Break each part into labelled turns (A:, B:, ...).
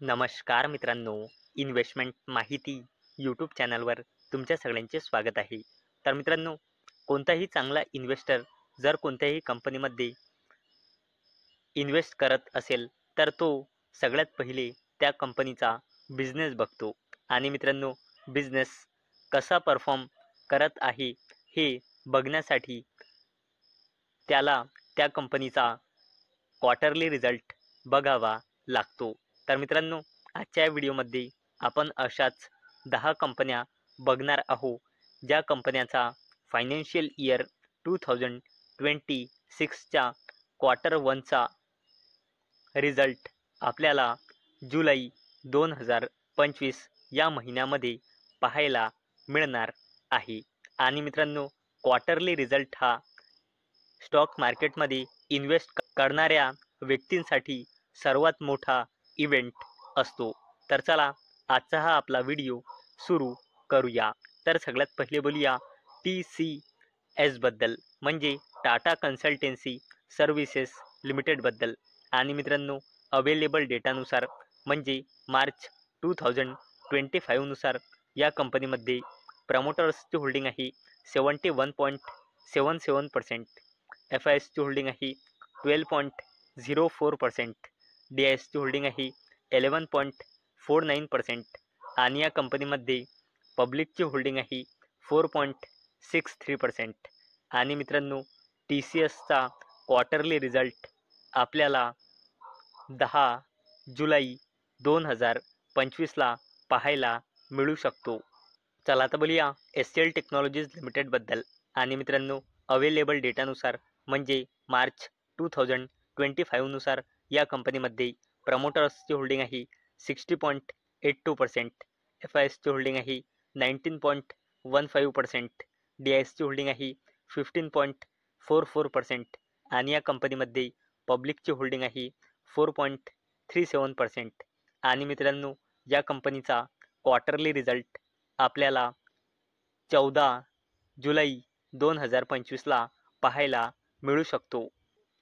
A: नमस्कार मित्रांनो, इन्व्हेस्टमेंट माहिती यूट्यूब चॅनलवर तुमच्या सगळ्यांचे स्वागत आहे. तर मित्रांनो, कोणताही चांगला इन्व्हेस्टर जर कोणत्याही कंपनीमध्ये इन्व्हेस्ट करत असेल तर तो सगळ्यात पहिले त्या कंपनीचा बिझनेस बघतो आणि मित्रांनो, बिझनेस कसा परफॉर्म करत आहे हे बघण्यासाठी त्याला त्या कंपनीचा क्वार्टरली रिझल्ट बघावा लागतो. तर मित्रांनो, आजच्या व्हिडिओमध्ये आपण अशाच 10 कंपन्या बघणार आहोत ज्या कंपन्याचा फायनान्शियल इयर 2026च्या क्वार्टर वनचा रिझल्ट आपल्याला जुलै 2025 या महिन्यामध्ये पाहायला मिळणार आहे. आणि मित्रांनो, क्वार्टरली रिझल्ट हा स्टॉक मार्केटमध्ये इन्व्हेस्ट करणाऱ्या व्यक्तींसाठी सर्वात मोठा इव्हेंट असतो. तर चला, आजचा हा आपला व्हिडिओ सुरू करूया. तर सगळ्यात पहिले बोलूया TCS बद्दल, म्हणजे टाटा कन्सल्टन्सी सर्व्हिसेस लिमिटेडबद्दल. आणि मित्रांनो, अवेलेबल डेटानुसार म्हणजे मार्च 2025 नुसार या कंपनीमध्ये प्रमोटर्सची होल्डिंग आहे 71.77%, FISची होल्डिंग आहे 12.04%, DISची होल्डिंग आहे 11.49% आणि या कंपनीमध्ये पब्लिकची होल्डिंग आहे 4.63%. आणि मित्रांनो, TCSचा क्वार्टरली रिझल्ट आपल्याला 10 जुलै 2025ला पाहायला मिळू शकतो. चला आता बोलूया SCL टेक्नॉलॉजीज लिमिटेडबद्दल. आणि मित्रांनो, अवेलेबल डेटानुसार म्हणजे मार्च 2025 नुसार या कंपनीमध्ये प्रमोटर्सची होल्डिंग आहे 60.82%, FISची होल्डिंग आहे 19.15%, DISची होल्डिंग आहे 15.44% आणि या कंपनीमध्ये पब्लिकची होल्डिंग आहे 4.37%. आणि मित्रांनो, या कंपनीचा क्वार्टरली रिझल्ट आपल्याला 14 जुलै 2025ला पाहायला मिळू शकतो.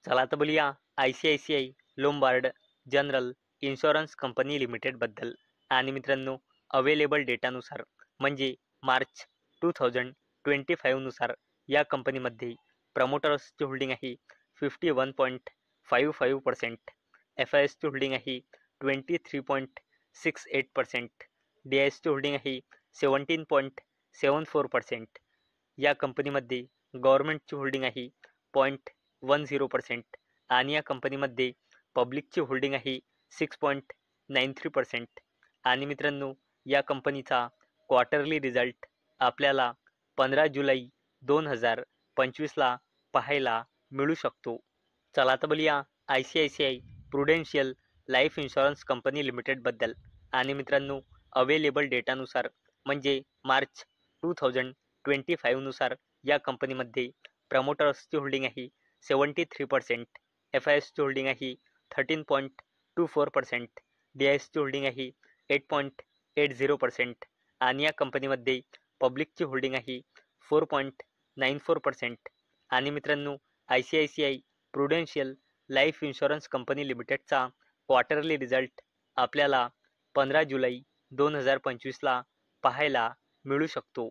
A: चला आता बोलूया ICICI Lombard general insurance company लिमिटेडबद्दल. आणि मित्रांनो, अवेलेबल डेटानुसार म्हणजे मार्च 2025 नुसार या कंपनीमध्ये प्रमोटर्सची होल्डिंग आहे 51.55%, FISची होल्डिंग आहे 23.68%, DISची होल्डिंग आहे 17.74%. या कंपनीमध्ये गव्हर्नमेंटची होल्डिंग आहे 0.10% आणि या कंपनीमध्ये पब्लिकची होल्डिंग आहे 6.93%. आणि मित्रांनो, या कंपनीचा क्वार्टरली रिझल्ट आपल्याला 15 जुलै 2025ला पाहायला मिळू शकतो. चला आता बोलूया ICICI Prudential life insurance company लिमिटेडबद्दल. आणि मित्रांनो, अवेलेबल डेटानुसार म्हणजे मार्च 2025 नुसार या कंपनीमध्ये प्रमोटर्सची होल्डिंग आहे 73%, FISची होल्डिंग आहे 13.24%, DISची होल्डिंग आहे 8.80% आणि या कंपनीमध्ये पब्लिकची होल्डिंग आहे 4.94%. आणि मित्रांनो, ICICI Prudential life insurance company लिमिटेडचा क्वार्टरली रिझल्ट आपल्याला 15 जुलै 2025ला पाहायला मिळू शकतो.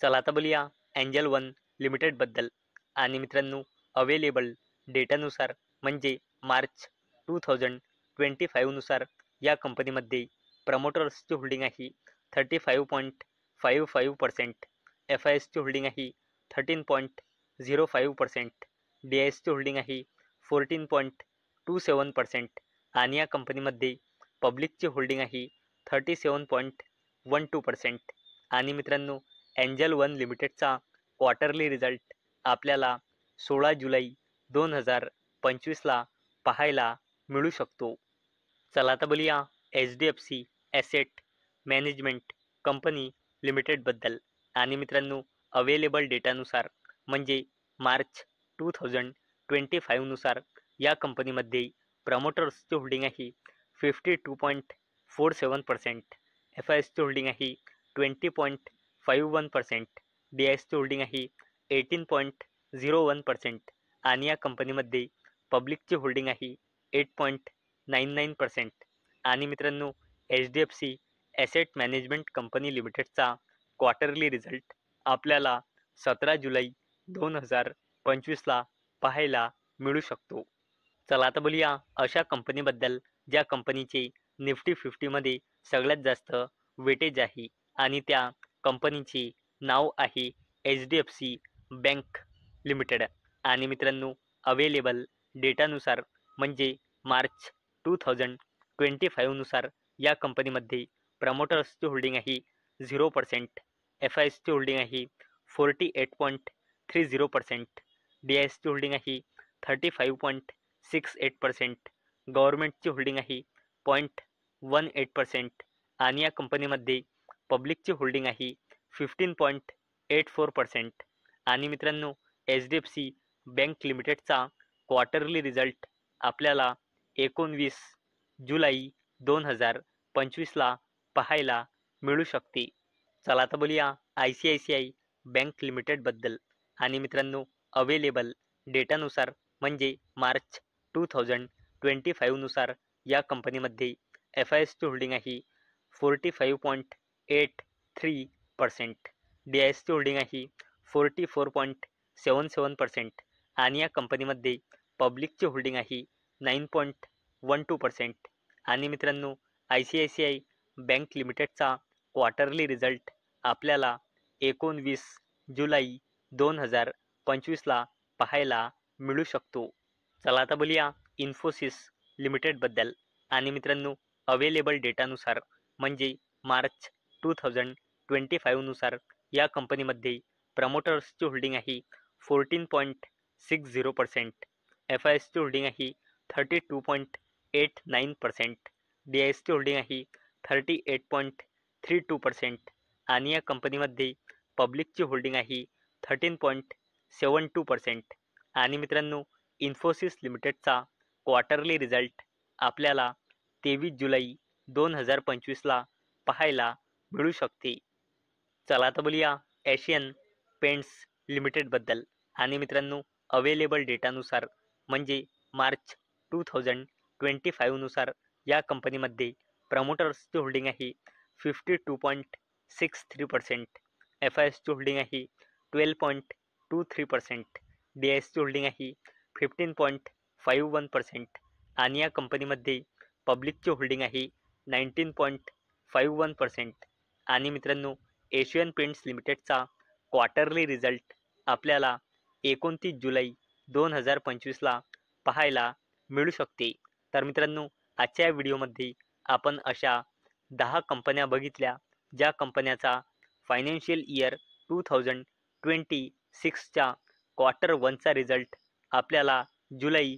A: चला आता बोलूया एंजल वन लिमिटेडबद्दल. आणि मित्रांनो, अवेलेबल डेटानुसार म्हणजे मार्च 2025 नुसार या कंपनीमध्ये प्रमोटर्सची होल्डिंग आहे 35.55%, FISची होल्डिंग आहे 13.05%, DISची होल्डिंग आहे 14.27% आणि या कंपनीमध्ये पब्लिकची होल्डिंग आहे 37.12%. आणि मित्रांनो, एंजल वन लिमिटेडचा क्वार्टरली रिझल्ट आपल्याला 16 जुलै 2025ला पाहायला मिळू शकतो. चला आता बोलूया HDFC ॲसेट मॅनेजमेंट कंपनी लिमिटेडबद्दल. आणि मित्रांनो, अवेलेबल डेटानुसार म्हणजे मार्च 2025 नुसार या कंपनीमध्ये प्रमोटर्सची होल्डिंग आहे 52.47%, FISची होल्डिंग आहे 20.51%, DISची होल्डिंग आहे 18.01% आणि या कंपनीमध्ये पब्लिकची होल्डिंग आहे 8.99%. आणि मित्रांनो HDFC ॲसेट मॅनेजमेंट कंपनी लिमिटेडचा क्वार्टरली रिझल्ट आपल्याला 17 जुलै 2025ला पाहायला मिळू शकतो. चला आता बोलूया अशा कंपनीबद्दल ज्या कंपनीचे निफ्टी 50मध्ये सगळ्यात जास्त वेटेज आहे आणि त्या कंपनीचे नाव आहे HDFC बँक लिमिटेड. आणि मित्रांनो अवेलेबल डेटानुसार म्हणजे मार्च 2025 नुसार या कंपनीमध्ये प्रमोटर्सची होल्डिंग आहे 0%, FISची होल्डिंग आहे 48.30%, DISची होल्डिंग आहे 35.68%, गव्हर्नमेंटची होल्डिंग आहे 0.18% आणि या कंपनीमध्ये पब्लिकची होल्डिंग आहे 15.84%. आणि मित्रांनो HDFC बँक लिमिटेडचा क्वार्टरली रिझल्ट आपल्याला 19 जुलै 2025ला पाहायला मिळू शकते. चला आता बोलूया ICICI बँक लिमिटेडबद्दल. आणि मित्रांनो अवेलेबल डेटानुसार म्हणजे मार्च 2025 नुसार या कंपनीमध्ये FISची होल्डिंग आहे 45.83%, DISची होल्डिंग आहे 44.77% आणि या कंपनीमध्ये पब्लिकची होल्डिंग आहे 9.12%. आणि मित्रांनो ICICI बँक लिमिटेडचा क्वार्टरली रिझल्ट आपल्याला 19 जुलै 2025ला पाहायला मिळू शकतो. चला आता बोलूया इन्फोसिस लिमिटेडबद्दल. आणि मित्रांनो अवेलेबल डेटानुसार म्हणजे मार्च 2025 नुसार या कंपनीमध्ये प्रमोटर्सची होल्डिंग आहे 14.60%, FISची होल्डिंग आहे 32.89%, DISची होल्डिंग आहे 38.32% आणि या कंपनीमध्ये पब्लिकची होल्डिंग आहे 13.72%. आणि मित्रांनो इन्फोसिस लिमिटेडचा क्वार्टरली रिझल्ट आपल्याला 23 जुलै 2025ला पाहायला मिळू शकते. चला आता बोलूया एशियन पेंट्स लिमिटेडबद्दल. आणि मित्रांनो अवेलेबल डेटानुसार म्हणजे मार्च 2025 नुसार या कंपनीमध्ये प्रमोटर्सची होल्डिंग आहे 52.63%, FISची होल्डिंग आहे 12.23%, DISची होल्डिंग आहे 15.51% आणि या कंपनीमध्ये पब्लिकची होल्डिंग आहे 19.51%. आणि मित्रांनो एशियन पेंट्स लिमिटेडचा क्वार्टरली रिझल्ट आपल्याला 29 जुलै 2025ला पाहायला मिळू शकते. तर मित्रांनो आजच्या व्हिडिओमध्ये आपण अशा 10 कंपन्या बघितल्या ज्या कंपन्याचा फायनान्शियल इयर 2026च्या क्वार्टर 1चा रिझल्ट आपल्याला जुलै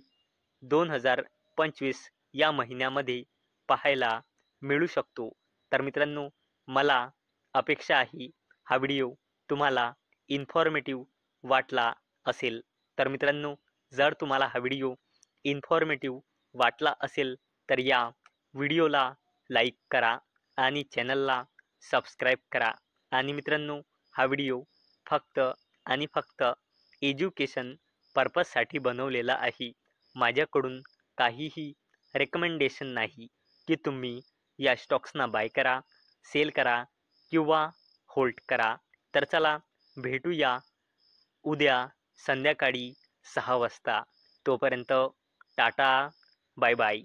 A: 2025 या महिन्यामध्ये पाहायला मिळू शकतो. तर मित्रांनो मला अपेक्षा आहे हा व्हिडिओ तुम्हाला इन्फॉर्मेटिव्ह वाटला असेल. तर मित्रांनो जर तुम्हाला हा व्हिडिओ इन्फॉर्मेटिव्ह वाटला असेल तर या व्हिडिओला लाईक करा आणि चॅनलला सबस्क्राईब करा. आणि मित्रांनो हा व्हिडिओ फक्त आणि फक्त एज्युकेशन पर्पजसाठी बनवलेला आहे. माझ्याकडून काहीही रेकमेंडेशन नाही की तुम्ही या स्टॉक्सना बाय करा, सेल करा किंवा होल्ड करा. तर चला भेटूया उद्या संध्याकाळी 6 वाजता. तोपर्यंत टाटा, बाय बाय.